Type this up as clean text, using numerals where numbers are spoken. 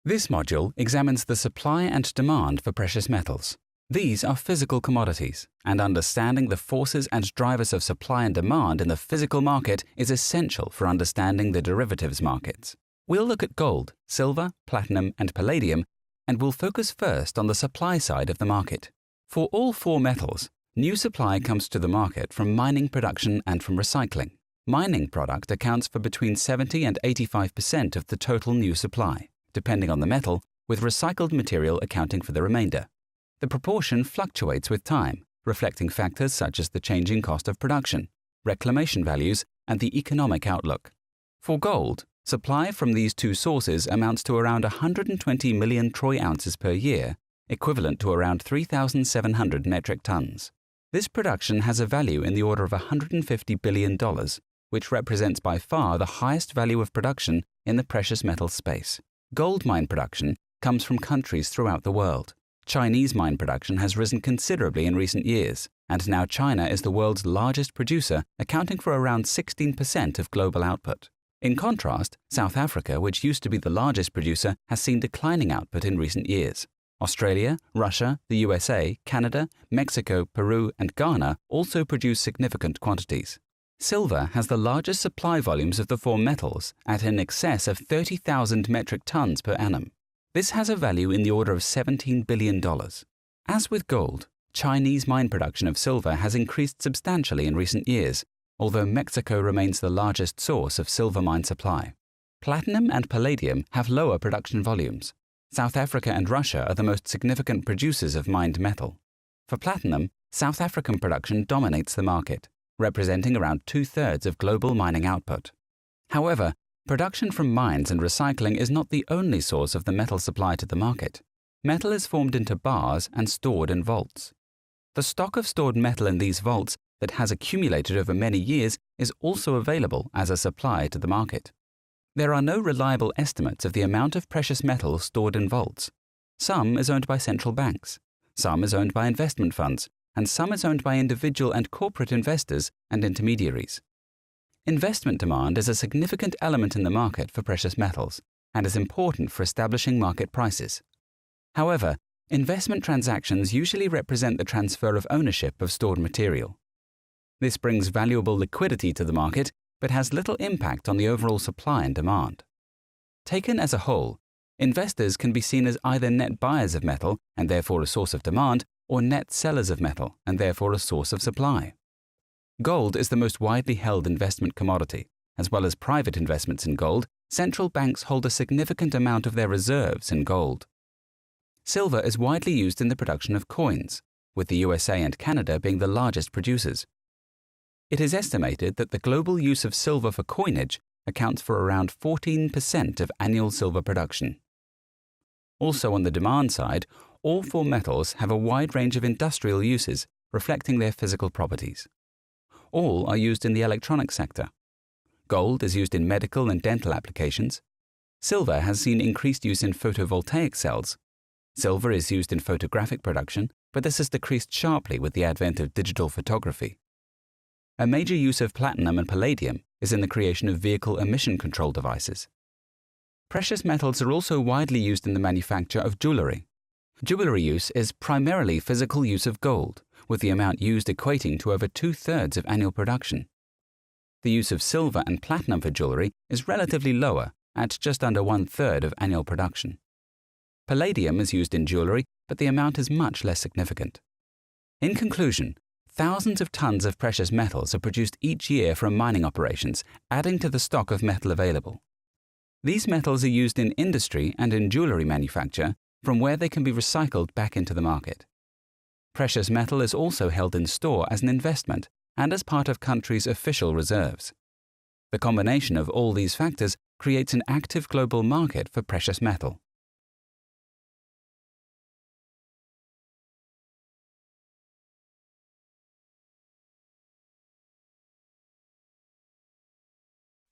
This module examines the supply and demand for precious metals. These are physical commodities, and understanding the forces and drivers of supply and demand in the physical market is essential for understanding the derivatives markets. We'll look at gold, silver, platinum, and palladium, and we'll focus first on the supply side of the market. For all four metals, new supply comes to the market from mining production and from recycling. Mining product accounts for between 70 and 85% of the total new supply, depending on the metal, with recycled material accounting for the remainder. The proportion fluctuates with time, reflecting factors such as the changing cost of production, reclamation values, and the economic outlook. For gold, supply from these two sources amounts to around 120 million troy ounces per year, equivalent to around 3,700 metric tons. This production has a value in the order of $150 billion, which represents by far the highest value of production in the precious metal space. Gold mine production comes from countries throughout the world. Chinese mine production has risen considerably in recent years, and now China is the world's largest producer, accounting for around 16% of global output. In contrast, South Africa, which used to be the largest producer, has seen declining output in recent years. Australia, Russia, the USA, Canada, Mexico, Peru, and Ghana also produce significant quantities. Silver has the largest supply volumes of the four metals at in excess of 30,000 metric tons per annum. This has a value in the order of $17 billion. As with gold, Chinese mine production of silver has increased substantially in recent years, although Mexico remains the largest source of silver mine supply. Platinum and palladium have lower production volumes. South Africa and Russia are the most significant producers of mined metal. For platinum, South African production dominates the market, representing around 2/3 of global mining output. However, production from mines and recycling is not the only source of the metal supply to the market. Metal is formed into bars and stored in vaults. The stock of stored metal in these vaults that has accumulated over many years is also available as a supply to the market. There are no reliable estimates of the amount of precious metal stored in vaults. Some is owned by central banks, some is owned by investment funds, and some is owned by individual and corporate investors and intermediaries. Investment demand is a significant element in the market for precious metals and is important for establishing market prices. However, investment transactions usually represent the transfer of ownership of stored material. This brings valuable liquidity to the market, but has little impact on the overall supply and demand. Taken as a whole, investors can be seen as either net buyers of metal and therefore a source of demand, or net sellers of metal and therefore a source of supply. Gold is the most widely held investment commodity. As well as private investments in gold, central banks hold a significant amount of their reserves in gold. Silver is widely used in the production of coins, with the USA and Canada being the largest producers. It is estimated that the global use of silver for coinage accounts for around 14% of annual silver production. Also on the demand side, all four metals have a wide range of industrial uses, reflecting their physical properties. All are used in the electronics sector. Gold is used in medical and dental applications. Silver has seen increased use in photovoltaic cells. Silver is used in photographic production, but this has decreased sharply with the advent of digital photography. A major use of platinum and palladium is in the creation of vehicle emission control devices. Precious metals are also widely used in the manufacture of jewelry. Jewelry use is primarily physical use of gold, with the amount used equating to over 2/3 of annual production. The use of silver and platinum for jewelry is relatively lower, at just under 1/3 of annual production. Palladium is used in jewelry, but the amount is much less significant. In conclusion, thousands of tons of precious metals are produced each year from mining operations, adding to the stock of metal available. These metals are used in industry and in jewelry manufacture, from where they can be recycled back into the market. Precious metal is also held in store as an investment and as part of countries' official reserves. The combination of all these factors creates an active global market for precious metal.